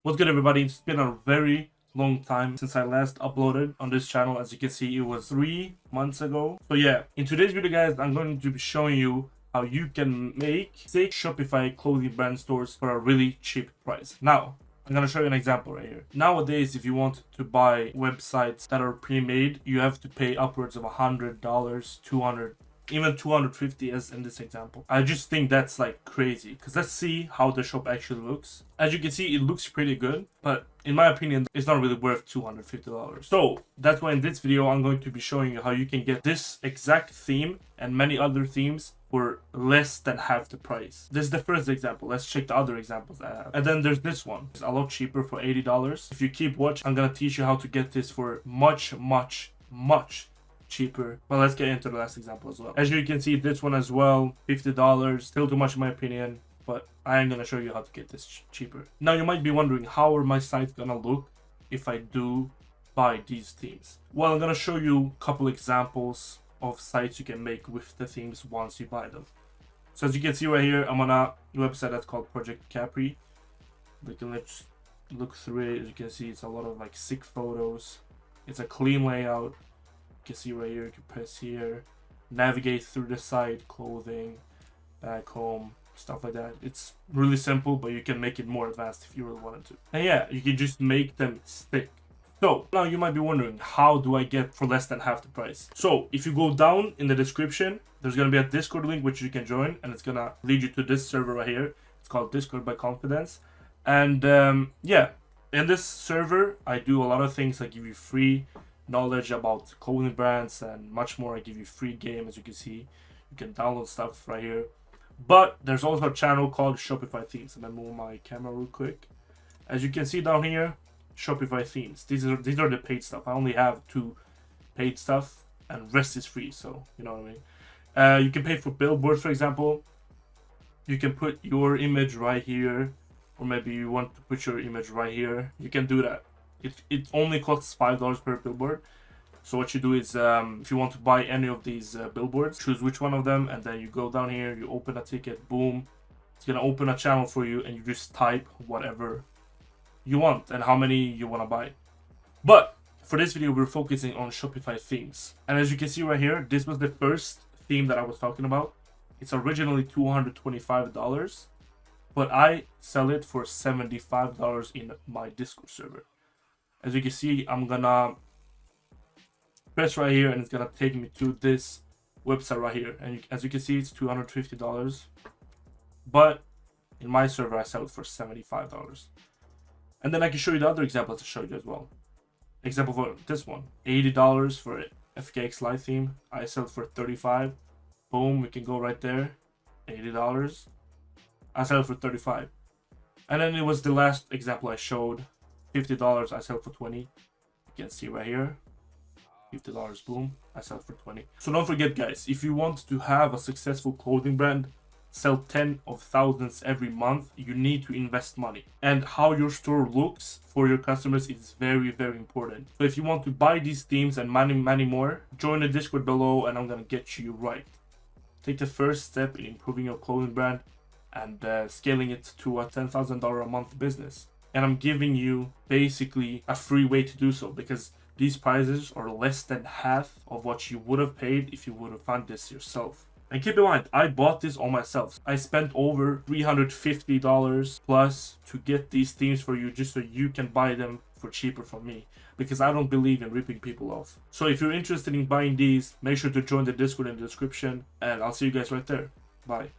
What's good, everybody? It's been a very long time since I last uploaded on this channel. As you can see, it was 3 months ago. So yeah, in today's video, guys, I'm going to be showing you how you can make 6 Shopify clothing brand stores for a really cheap price. Now, I'm going to show you an example right here. Nowadays, if you want to buy websites that are pre-made, you have to pay upwards of $100, $200, even $250 as in this example. I just think that's like crazy, because let's see how the shop actually looks. As you can see, it looks pretty good, but in my opinion, it's not really worth $250. So that's why in this video, I'm going to be showing you how you can get this exact theme and many other themes for less than half the price. This is the first example. Let's check the other examples I have. And then there's this one. It's a lot cheaper for $80. If you keep watching, I'm gonna teach you how to get this for much cheaper. But let's get into the last example as well. As you can see, this one as well, $50. Still too much in my opinion, but I am gonna show you how to get this cheaper. Now you might be wondering, how are my sites gonna look if I do buy these themes? Well, I'm gonna show you a couple examples of sites you can make with the themes once you buy them. So as you can see right here, I'm on a website that's called Project Capri. Let's look through it. As you can see, it's a lot of like sick photos. It's a clean layout. You can see right here, you can press here, navigate through the site, clothing, back home, stuff like that. It's really simple, but you can make it more advanced if you really wanted to. And yeah, you can just make them stick. So now you might be wondering, how do I get for less than half the price? So if you go down in the description, there's going to be a Discord link which you can join, and it's going to lead you to this server right here. It's called Discord by Confidence. And yeah, in this server, I do a lot of things. I give you free knowledge about clothing brands and much more. I give you free game. As you can see, you can download stuff right here. But there's also a channel called Shopify Themes. And I move my camera real quick. As you can see down here, Shopify themes. These are the paid stuff. I only have 2 paid stuff, and rest is free. So you know what I mean. You can pay for billboards, for example. You can put your image right here, or maybe you want to put your image right here. You can do that. It only costs $5 per billboard. So what you do is, if you want to buy any of these billboards, choose which one of them, and then you go down here. You open a ticket. Boom. It's gonna open a channel for you, and you just type whatever you want and how many you want to buy. But for this video, we're focusing on Shopify themes. And as you can see right here, this was the first theme that I was talking about. It's originally $225, but I sell it for $75 in my Discord server. As you can see, I'm gonna press right here, and it's gonna take me to this website right here. And as you can see, it's $250, but in my server, I sell it for $75. And then I can show you the other examples I showed you as well. Example for this one, $80 for FKX Live theme. I sell it for $35. Boom, we can go right there. $80. I sell it for $35. And then it was the last example I showed. $50, I sell it for $20. You can see right here. $50, boom, I sell it for $20. So don't forget, guys, if you want to have a successful clothing brand, sell 10 of thousands every month, you need to invest money. And how your store looks for your customers is very important. So if you want to buy these themes and many more, join the Discord below, and I'm gonna get you right. Take the first step in improving your clothing brand and scaling it to a $10,000 a month business. And I'm giving you basically a free way to do so, because these prices are less than half of what you would have paid if you would have found this yourself. And keep in mind, I bought this all myself. I spent over $350 plus to get these themes for you, just so you can buy them for cheaper from me, because I don't believe in ripping people off. So if you're interested in buying these, make sure to join the Discord in the description, and I'll see you guys right there. Bye.